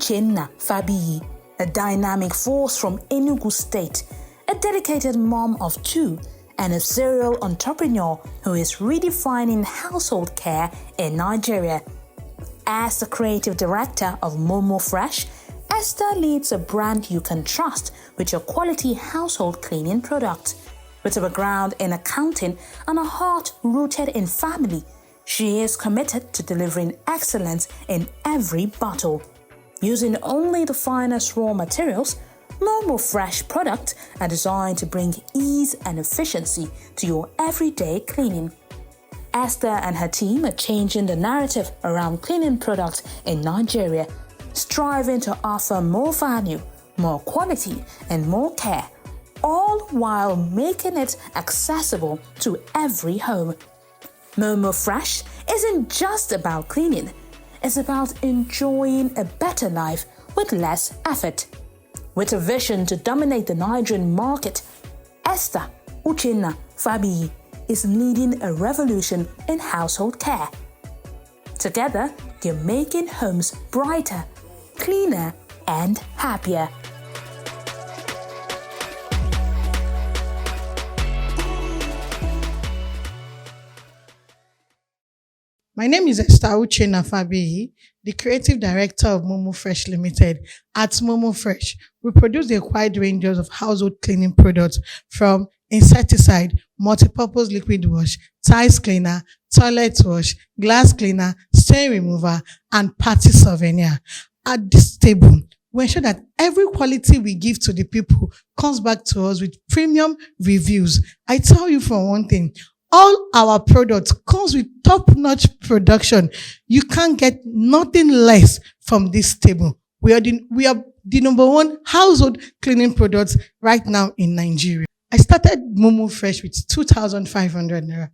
Uchenna Fabiyi, a dynamic force from Enugu State, a dedicated mom of two, and a serial entrepreneur who is redefining household care in Nigeria. As the creative director of Momo Fresh, Esther leads a brand you can trust with your quality household cleaning products. With a background in accounting and a heart rooted in family, she is committed to delivering excellence in every bottle. Using only the finest raw materials, Momo Fresh products are designed to bring ease and efficiency to your everyday cleaning. Esther and her team are changing the narrative around cleaning products in Nigeria, striving to offer more value, more quality, and more care, all while making it accessible to every home. Momo Fresh isn't just about cleaning, it's about enjoying a better life with less effort. With a vision to dominate the Nigerian market, Esther Uchenna Fabiyi is leading a revolution in household care. Together, they're making homes brighter, cleaner, and happier. My name is Esther Uchenna Fabiyi, the creative director of Momo Fresh Limited. At Momo Fresh, we produce a wide range of household cleaning products from insecticide, multipurpose liquid wash, tiles cleaner, toilet wash, glass cleaner, stain remover, and party souvenir. At this table, we ensure that every quality we give to the people comes back to us with premium reviews. I tell you for one thing, all our products comes with top-notch production. You can't get nothing less from this table. We are the number one household cleaning products right now in Nigeria. I started Momo Fresh with 2,500 naira.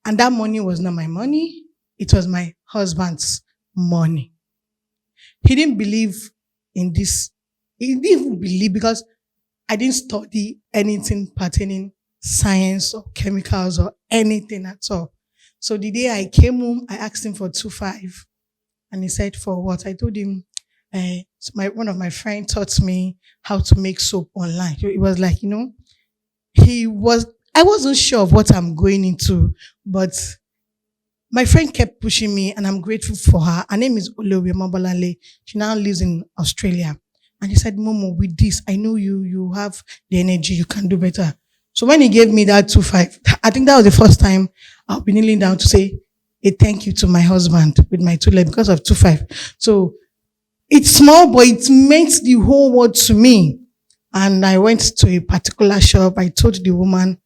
And that money was not my money. It was my husband's money. He didn't believe in this. He didn't even believe because I didn't study anything pertaining science or chemicals or anything at all. So the day I came home, I asked him for 2,500. And he said, for what? I told him, one of my friends taught me how to make soap online. It was like, I wasn't sure of what I'm going into, but my friend kept pushing me and I'm grateful for her. Her name is Olowe Mabalale. She now lives in Australia. And he said, Momo, with this, I know you have the energy, you can do better. So when he gave me that 2,500, I think that was the first time I'll be kneeling down to say a thank you to my husband with my 2 legs because of 2,500. So it's small, but it meant the whole world to me. And I went to a particular shop. I told the woman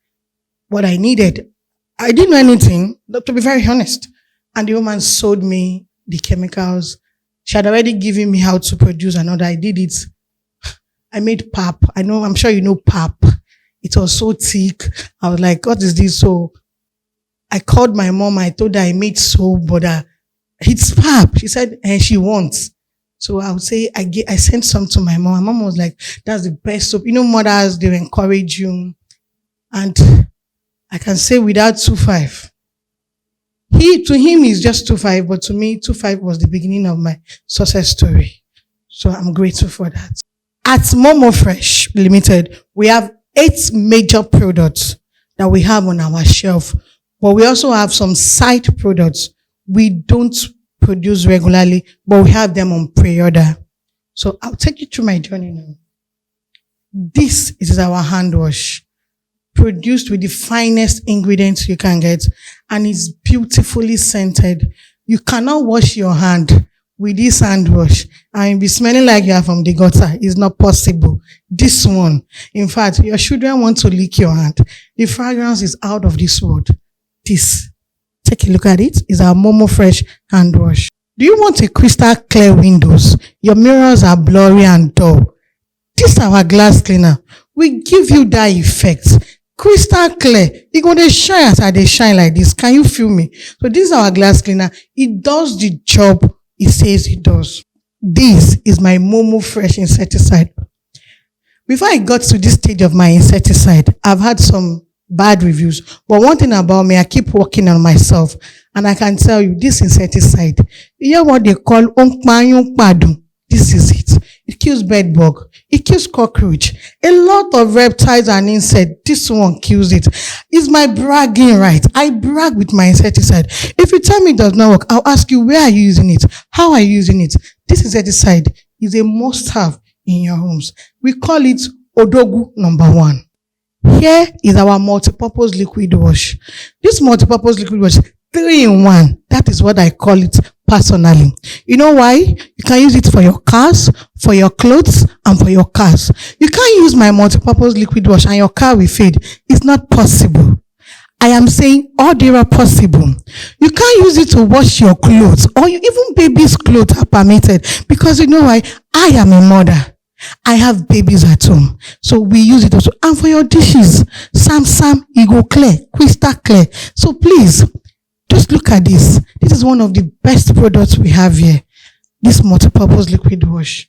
what I needed. I didn't know anything, to be very honest. And the woman sold me the chemicals. She had already given me how to produce another. I did it. I made pap. I'm sure you know pap. It was so thick. I was like, what is this? So I called my mom. I told her I made soap, but it's pap. She said, she wants. So I would say, I sent some to my mom. My mom was like, that's the best soap. Mothers, they encourage you. And I can say without 2,500. To him is just 2,500, but to me, 2,500 was the beginning of my success story. So I'm grateful for that. At Momo Fresh Limited, we have 8 major products that we have on our shelf, but we also have some side products we don't produce regularly, but we have them on pre-order. So I'll take you through my journey now. This is our hand wash, produced with the finest ingredients you can get, and it's beautifully scented. You cannot wash your hand with this hand wash and you'll be smelling like you are from the gutter. It's not possible. This one, in fact, your children want to lick your hand. The fragrance is out of this world. This, take a look at it, is our Momo Fresh hand wash. Do you want a crystal clear windows? Your mirrors are blurry and dull. This is our glass cleaner. We give you that effect. Crystal clear. It's going to shine as they shine like this. Can you feel me? So this is our glass cleaner. It does the job it says it does. This is my Momo Fresh insecticide. Before I got to this stage of my insecticide, I've had some bad reviews. But one thing about me, I keep working on myself. And I can tell you, this insecticide, you know what they call onkpanyunkpadu. This is it. It kills bed bug. It kills cockroach. A lot of reptiles and insects. This one kills it. Is my bragging right? I brag with my insecticide. If you tell me it does not work, I'll ask you, where are you using it? How are you using it? This insecticide is a must-have in your homes. We call it Odogu number 1. Here is our multi-purpose liquid wash. This multi-purpose liquid wash, 3 in 1. That is what I call it personally. You know why? You can use it for your cars, for your clothes, and for your cars. You can't use my multi-purpose liquid wash and your car will fade. It's not possible. I am saying all they are possible. You can't use it to wash your clothes, or even babies' clothes are permitted, because you know why? I am a mother. I have babies at home. So we use it also. And for your dishes, Sam, it go clear, crystal clear. So please, just look at this. This is one of the best products we have here. This multi-purpose liquid wash.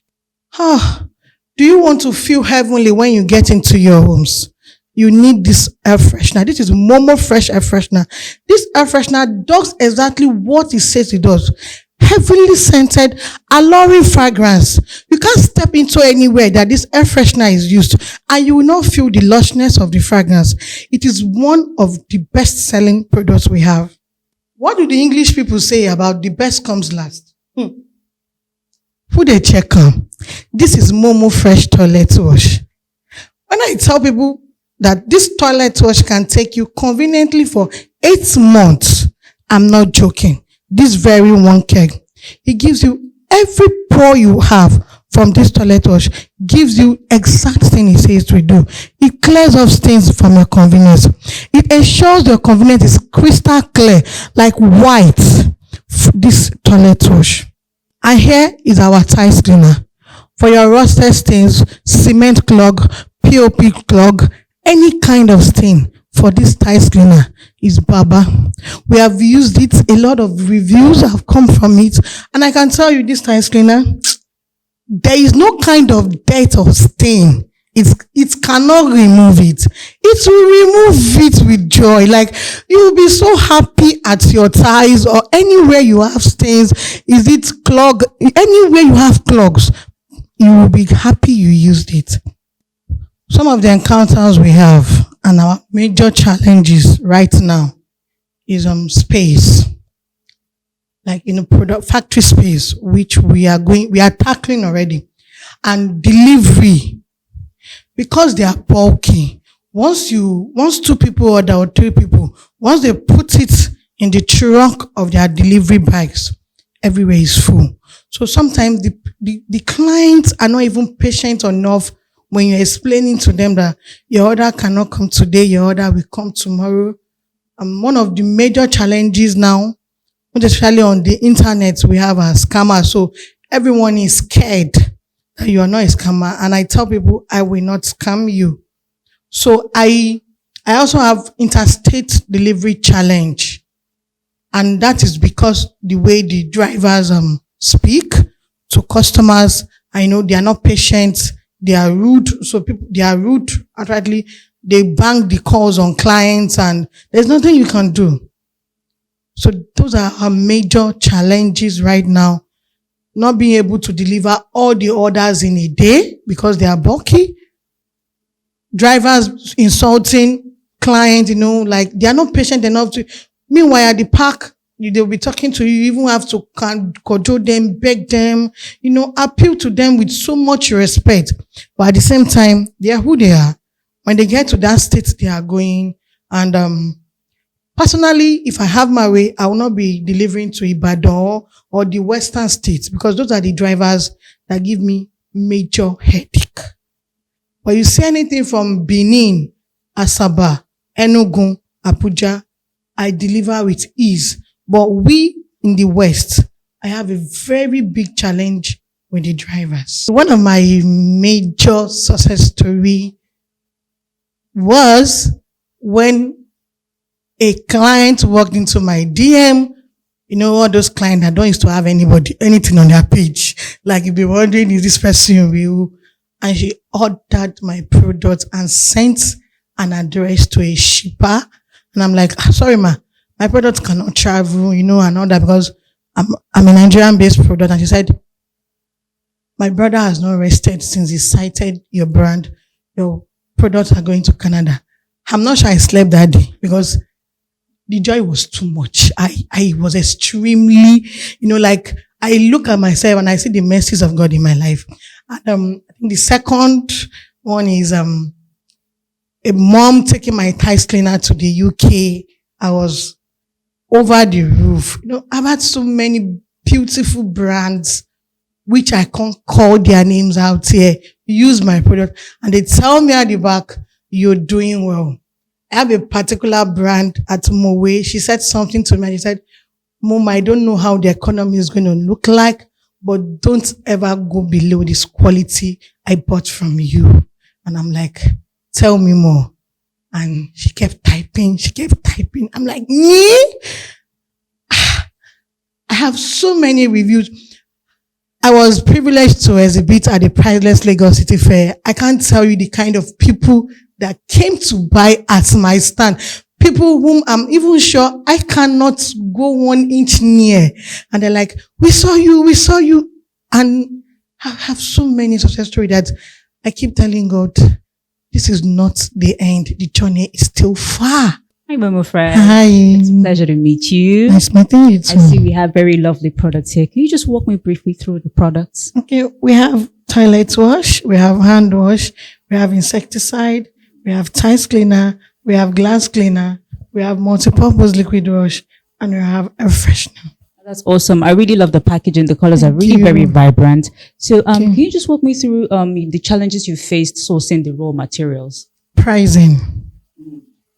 Do you want to feel heavenly when you get into your homes? You need this air freshener. This is Momo Fresh air freshener. This air freshener does exactly what it says it does. Heavily scented, alluring fragrance. You can't step into anywhere that this air freshener is used and you will not feel the lushness of the fragrance. It is one of the best-selling products we have. What do the English people say about the best comes last? Who they check on? This is Momo Fresh toilet wash. When I tell people that this toilet wash can take you conveniently for 8 months, I'm not joking. This very one keg, it gives you every pore you have from this toilet wash, gives you exact thing it says to do. It clears off stains from your convenience. It ensures your convenience is crystal clear, like white, this toilet wash. And here is our tiles cleaner. For your rusted stains, cement clog, POP clog, any kind of stain, for this tiles cleaner is Baba. We have used it. A lot of reviews have come from it. And I can tell you this tiles cleaner, there is no kind of dirt or stain. It cannot remove it. It will remove it with joy. Like, you will be so happy at your tiles or anywhere you have stains. Is it clog? Anywhere you have clogs, you will be happy you used it. Some of the encounters we have and our major challenges right now is space. Like in a product factory space, which we are tackling already. And delivery, because they are bulky. Once 2 people order or 3 people, once they put it in the trunk of their delivery bags, everywhere is full. So sometimes the clients are not even patient enough when you're explaining to them that your order cannot come today, your order will come tomorrow. One of the major challenges now, especially on the internet, we have a scammer. So everyone is scared that you are not a scammer. And I tell people, I will not scam you. So I also have interstate delivery challenge. And that is because the way the drivers speak to customers, I know they are not patient. They are rude. So they are rude. Apparently, they bang the calls on clients and there's nothing you can do. So those are our major challenges right now. Not being able to deliver all the orders in a day because they are bulky. Drivers insulting clients, like they are not patient enough to. Meanwhile, at the park, they'll be talking to you. You even have to cajole them, beg them, appeal to them with so much respect. But at the same time, they are who they are. When they get to that state they are going, and personally, if I have my way, I will not be delivering to Ibadan or the western states, because those are the drivers that give me major headache. But you see anything from Benin, Asaba, Enugu, Abuja, I deliver with ease. But we in the West, I have a very big challenge with the drivers. One of my major success story was when a client walked into my DM. All those clients that don't used to have anything on their page. Like, you'll be wondering, is this person real? And she ordered my product and sent an address to a shipper. And I'm like, sorry, ma, my product cannot travel, and all that, because I'm a Nigerian-based product. And she said, My brother has not rested since he cited your brand. Your products are going to Canada. I'm not sure I slept that day because the joy was too much. I was extremely, like I look at myself and I see the mercies of God in my life. And I think the second one is a mom taking my tiles cleaner to the UK. I was over the roof. I've had so many beautiful brands which I can't call their names out here, use my product, and they tell me at the back, you're doing well. I have a particular brand at Mowe. She said something to me and she said, Mom, I don't know how the economy is going to look like, but don't ever go below this quality I bought from you. And I'm like, tell me more. And she kept typing. I'm like, me? I have so many reviews. I was privileged to exhibit at the Priceless Lagos City Fair. I can't tell you the kind of people that came to buy at my stand. People whom I'm even sure I cannot go 1 inch near. And they're like, we saw you. And I have so many success stories that I keep telling God, this is not the end. The journey is still far. Hi, Momo Fresh. Hi. It's a pleasure to meet you. Nice meeting you too. I see we have very lovely products here. Can you just walk me briefly through the products? Okay, we have toilet wash, we have hand wash, we have insecticide, we have tiles cleaner, we have glass cleaner, we have multi-purpose liquid wash, and we have air freshener. That's awesome. I really love the packaging. The colors are really very vibrant. So, can you just walk me through the challenges you faced sourcing the raw materials? Pricing.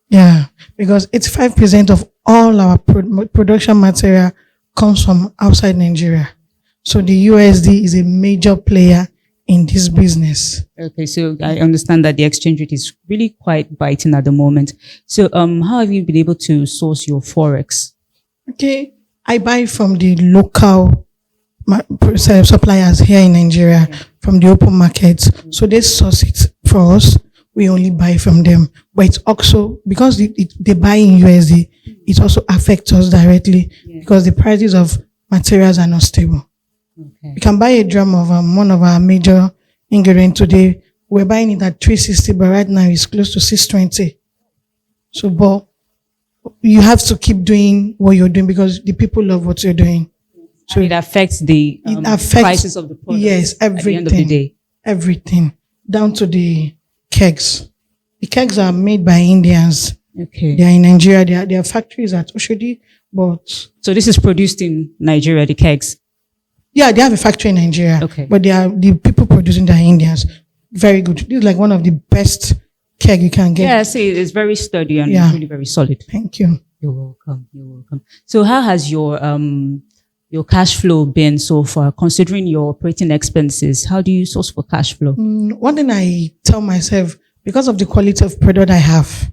Yeah, because 85% of all our production material comes from outside Nigeria. So the USD is a major player in this business. Okay, so I understand that the exchange rate is really quite biting at the moment. So, how have you been able to source your forex? Okay, I buy from the local suppliers here in Nigeria, from the open market. So they source it for us. We only buy from them. But it's also, because they buy in USD, it also affects us directly because the prices of materials are not stable. Okay. We can buy a drum of one of our major ingredients today. We're buying it at 360, but right now it's close to 620. So, but you have to keep doing what you're doing because the people love what you're doing. So and it affects the prices of the product. Yes, everything. At the end of the day. Everything. Down to the kegs. The kegs are made by Indians. Okay. They are in Nigeria. Their factories at Oshodi, but... So this is produced in Nigeria, the kegs? Yeah, they have a factory in Nigeria. Okay. But the people producing they are Indians. Very good. This is like one of the best keg you can get. Yeah, see, it's very sturdy and really very solid. Thank you. You're welcome. You're welcome. So how has your cash flow been so far, considering your operating expenses? How do you source for cash flow? One thing I tell myself, because of the quality of product I have,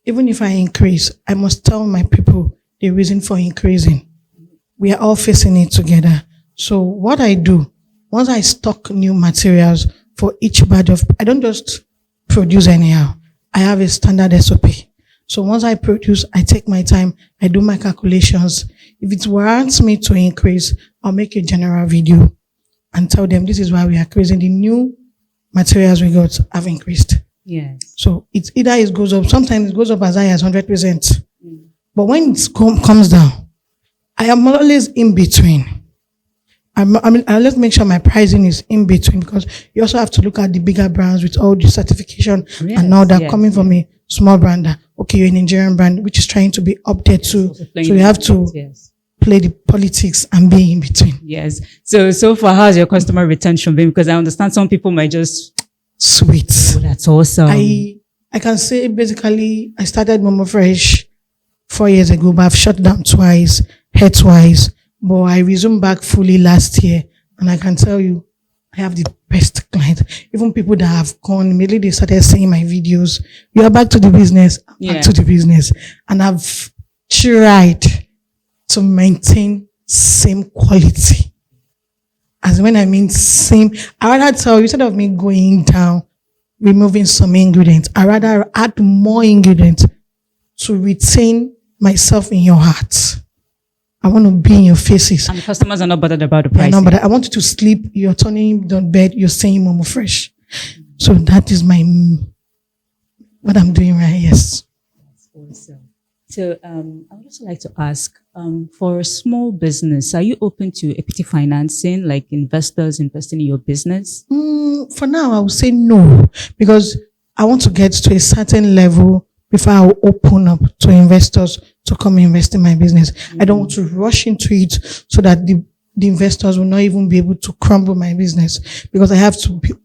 even if I increase, I must tell my people the reason for increasing. We are all facing it together. So what I do, once I stock new materials for each batch of, I don't just produce anyhow. I have a standard SOP. So once I produce, I take my time, I do my calculations. If it warrants me to increase, I'll make a general video and tell them this is why we are increasing. The new materials we got have increased. Yes. So it goes up. Sometimes it goes up as high as 100%. But when it comes down, I am always in between. Let's make sure my pricing is in between because you also have to look at the bigger brands with all the certification and all that coming from a small brand. Okay, you're a Nigerian brand which is trying to be up there too. So you have to play the politics and be in between. Yes. So far, how's your customer retention been? Because I understand some people might just... Sweet. Oh, that's awesome. I can say basically I started Momo Fresh 4 years ago, but I've shut down twice, head-wise. But I resumed back fully last year, and I can tell you, I have the best client. Even people that have gone, immediately they started seeing my videos. You are back to the business, back to the business. And I've tried to maintain same quality. As when I mean same, I rather tell you, instead of me going down, removing some ingredients, I rather add more ingredients to retain myself in your heart. I want to be in your faces. And the customers are not bothered about the Yeah, price. no, but I want you to sleep. You're turning on bed. You're saying Momo Fresh. So that is what I'm doing right. Yes. Awesome. So I would also like to ask, for a small business, are you open to equity financing, like investors investing in your business? For now, I would say no, because I want to get to a certain level before I will open up to investors to come invest in my business. I don't want to rush into it so that the investors will not even be able to crumble my business, because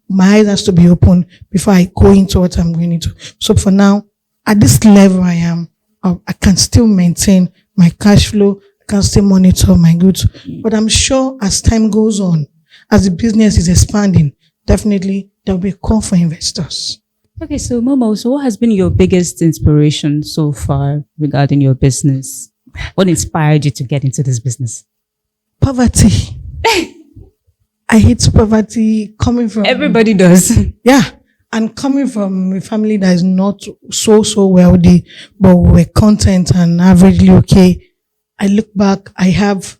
my eyes has to be open before I go into what I'm going into. So for now, at this level I am, I can still maintain my cash flow. I can still monitor my goods. But I'm sure as time goes on, as the business is expanding, definitely there'll be a call for investors. Okay, so Momo, so what has been your biggest inspiration so far regarding your business? What inspired you to get into this business? Poverty. I hate poverty coming from... Everybody does. Yeah. And coming from a family that is not so wealthy, but we're content and averagely okay. I look back, I have,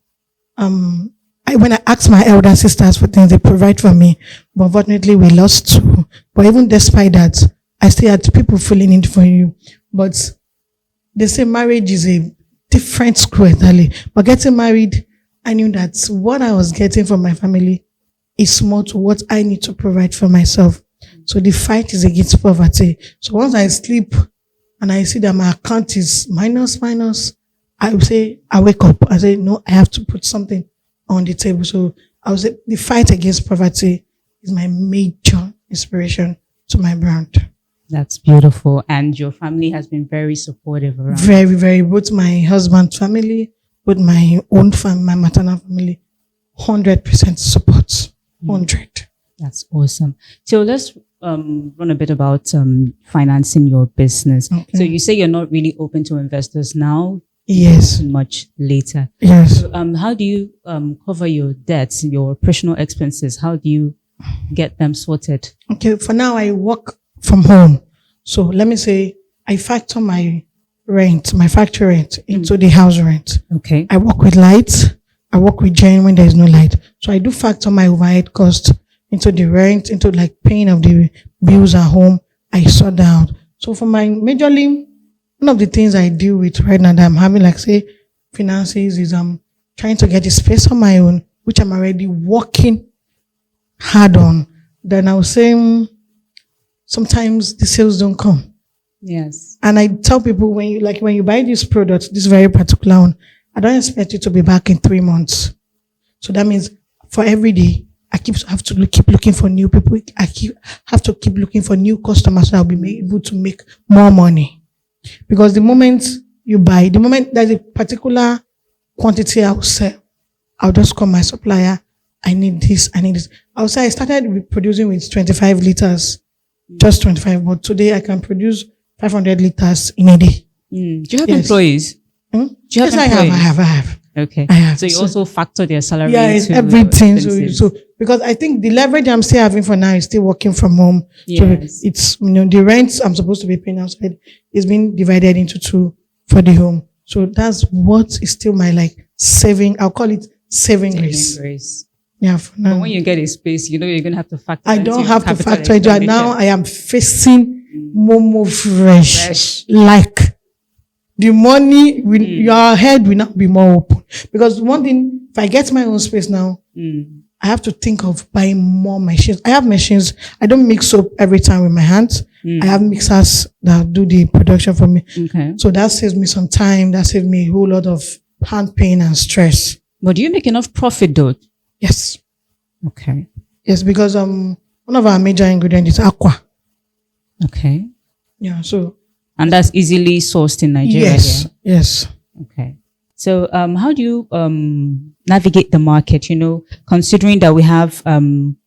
when I ask my elder sisters for things, they provide for me. But unfortunately, we lost two. But even despite that, I still had people feeling it for you. But they say marriage is a different school entirely. But getting married, I knew that what I was getting from my family is small to what I need to provide for myself. So the fight is against poverty. So once I sleep and I see that my account is minus, I will say, I wake up. I say, no, I have to put something on the table. So I would say the fight against poverty is my major inspiration to my brand. That's beautiful. And your family has been very supportive around. Very, very. Both my husband's family, both my own family, my maternal family, 100% support. 100. That's awesome. So let's run a bit about financing your business. Okay. So you say you're not really open to investors now. Yes. Much later. Yes. So, how do you cover your debts, your operational expenses? How do you get them sorted? Okay. For now, I work from home. So let me say I factor my rent, my factory rent into the house rent. Okay. I work with lights. I work with gen when there is no light. So I do factor my overhead cost into the rent, into like paying of the bills at home. I sort that out. So for my majorly, one of the things I deal with right now that I'm having, like say, finances is trying to get a space on my own, which I'm already working hard on. Then I was saying sometimes the sales don't come. Yes. And I tell people when you buy this product, this very particular one, I don't expect you to be back in 3 months. So that means for every day, I have to keep looking for new people. Have to keep looking for new customers so I'll be able to make more money. Because the moment you buy, the moment there's a particular quantity I'll sell, I'll just call my supplier. I need this. I'll say I started producing with 25 liters, just 25. But today I can produce 500 liters in a day. Do you have employees? Do you have yes, employees? I have. Okay. I have. So you also factor their salary it's into everything. expenses. So because I think the leverage I'm still having for now is still working from home. Yes. So it's the rent I'm supposed to be paying outside is being divided into 2 for the home. So that's what is still my saving. I'll call it saving grace. Yeah, for now. But when you get a space, you're gonna have to factor. I don't have to factor into it. Now I am facing Momo Fresh. Like the money, your head will not be more open. Because one thing, if I get my own space now, I have to think of buying more machines. I have machines. I don't mix soap every time with my hands. I have mixers that do the production for me. Okay. So that saves me some time. That saves me a whole lot of hand pain and stress. But do you make enough profit though? Yes. Okay. Yes, because one of our major ingredients is aqua. Okay. Yeah, so. And that's easily sourced in Nigeria. Yes. Yeah? Yes. Okay. So how do you navigate the market, considering that we have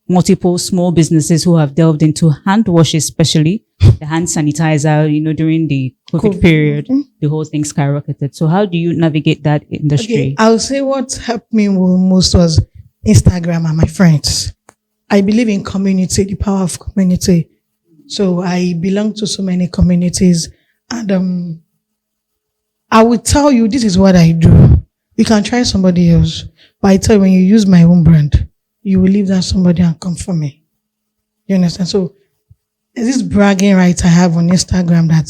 multiple small businesses who have delved into hand wash, especially the hand sanitizer, during the COVID period, the whole thing skyrocketed. So how do you navigate that industry? Okay, I'll say what helped me most was Instagram and my friends. I believe in community, the power of community. So I belong to so many communities, and I will tell you this is what I do. You can try somebody else. But I tell you, when you use my own brand, you will leave that somebody and come for me. You understand? So there's this bragging right I have on Instagram that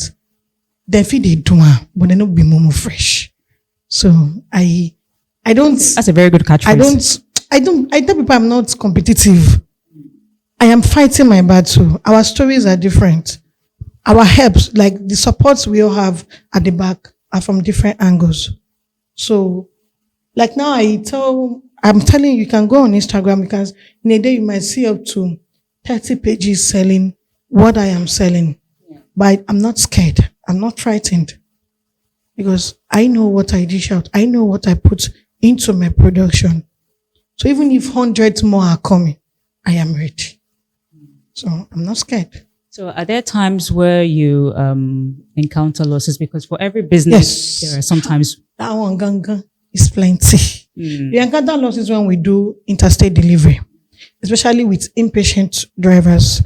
they feed they do, but they not be Momo Fresh. So I don't. That's a very good catchphrase. I tell people I'm not competitive. I am fighting my battle. Our stories are different. Our helps, like the supports we all have at the back, are from different angles. So, like now I'm telling you can go on Instagram because in a day you might see up to 30 pages selling what I am selling. But I'm not scared. I'm not frightened because I know what I dish out. I know what I put into my production. So even if hundreds more are coming, I am ready. So I'm not scared. So are there times where you encounter losses? Because for every business, there are sometimes... That one ganga is plenty. We encounter losses when we do interstate delivery, especially with impatient drivers.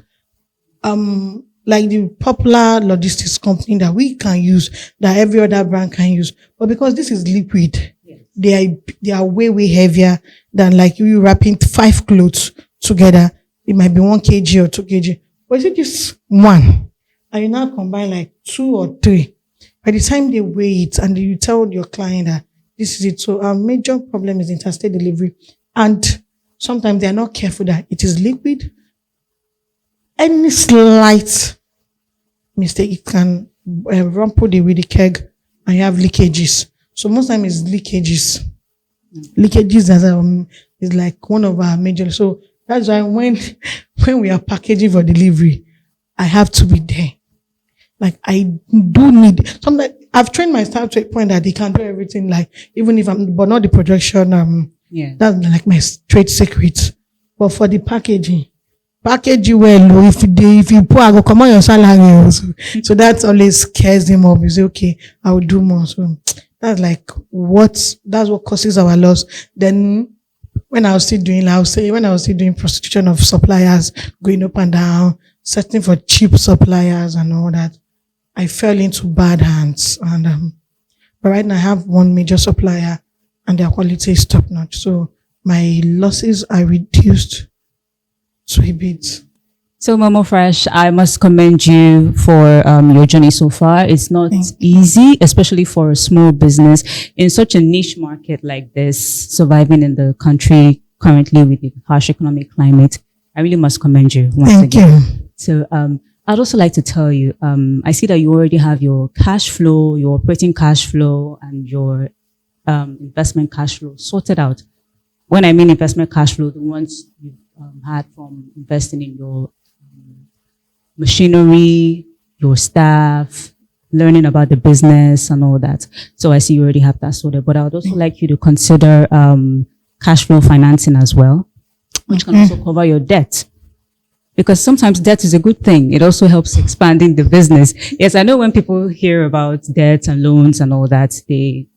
Like the popular logistics company that we can use, that every other brand can use. But because this is liquid, they are way heavier than like you wrapping 5 clothes together. It might be 1 kg or 2 kg. But is it just one? And you now combine like 2 or 3. By the time they weigh it and you tell your client that this is it. So our major problem is interstate delivery. And sometimes they are not careful that it is liquid. Any slight mistake, it can rumple with the keg and you have leakages. So most time it's leakages. Leakages is like one of our major. So that's why when we are packaging for delivery, I have to be there. Like I do need sometimes I've trained my staff to a point that they can do everything, like even if but not the production. That's like my trade secret. But for the packaging well, if you put, I go come on your salary also. So that always scares them up. You say, okay, I will do more. So that's like that's what causes our loss. Then when I was still doing prostitution of suppliers, going up and down, searching for cheap suppliers and all that, I fell into bad hands. And but right now I have one major supplier and their quality is top notch. So my losses are reduced to a bit. So Momo Fresh, I must commend you for your journey so far. It's not easy, especially for a small business in such a niche market like this, surviving in the country currently with the harsh economic climate. I really must commend you once again. Thank you. So I'd also like to tell you, I see that you already have your cash flow, your operating cash flow, and your investment cash flow sorted out. When I mean investment cash flow, the ones you had from investing in your machinery, your staff, learning about the business and all that. So I see you already have that sorted. But I would also like you to consider cash flow financing as well, which can also cover your debt. Because sometimes debt is a good thing. It also helps expanding the business. Yes, I know when people hear about debt and loans and all that, they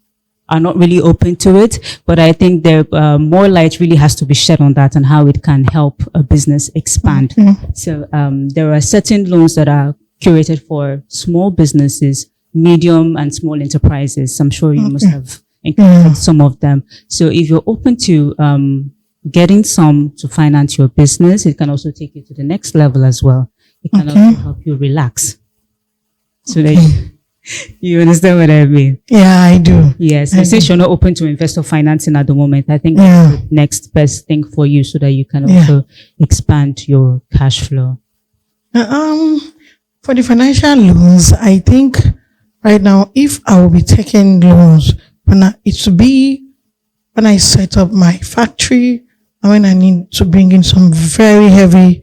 are not really open to it. But I think there more light really has to be shed on that and how it can help a business expand. So there are certain loans that are curated for small businesses, medium and small enterprises. I'm sure you must have encountered some of them. So if you're open to getting some to finance your business, it can also take you to the next level as well. It can also help you relax. So that you understand what I mean? Yeah, I do. Yes. And since you're not open to investor financing at the moment, I think that's the next best thing for you so that you can also expand your cash flow. For the financial loans, I think right now, if I will be taking loans, it should be when I set up my factory and when I need to bring in some very heavy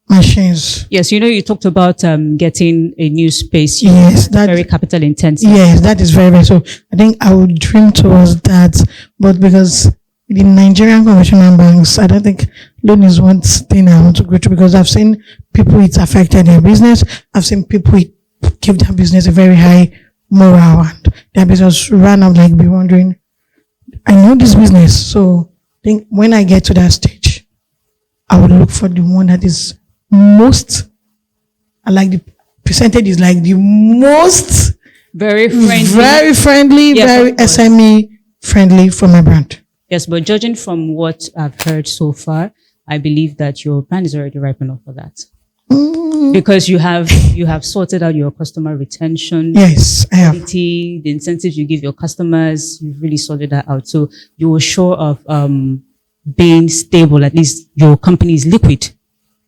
machines. Yes, you talked about getting a new space. Yes, that's very capital intensive. Yes, that is very, very. So I think I would dream towards that, but because the Nigerian conventional banks, I don't think loan is one thing I want to go to, because I've seen people it affected their business. I've seen people it give their business a very high morale and their business ran out, like be wondering, I know this business. So I think when I get to that stage, I would look for the one that is most, I like the percentage is like the most very friendly, very yes, SME friendly for my brand. Yes, but judging from what I've heard so far, I believe that your brand is already ripe enough for that. Because you have sorted out your customer retention, Yes, I have. quality, the incentives you give your customers, you've really sorted that out. So you were sure of being stable, at least your company is liquid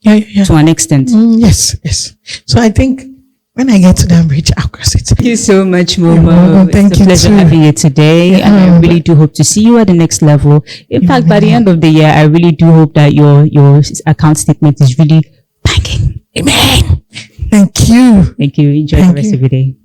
Yeah. to an extent. Yes. So I think when I get to that bridge, I'll cross it. Thank you so much, You're Momo. welcome. Thank It's a you pleasure too. having you today, and I really do hope to see you at the next level. In fact, by the end of the year, I really do hope that your account statement is really banging. Amen. Thank you. Thank you. Enjoy the Thank rest you. of your day.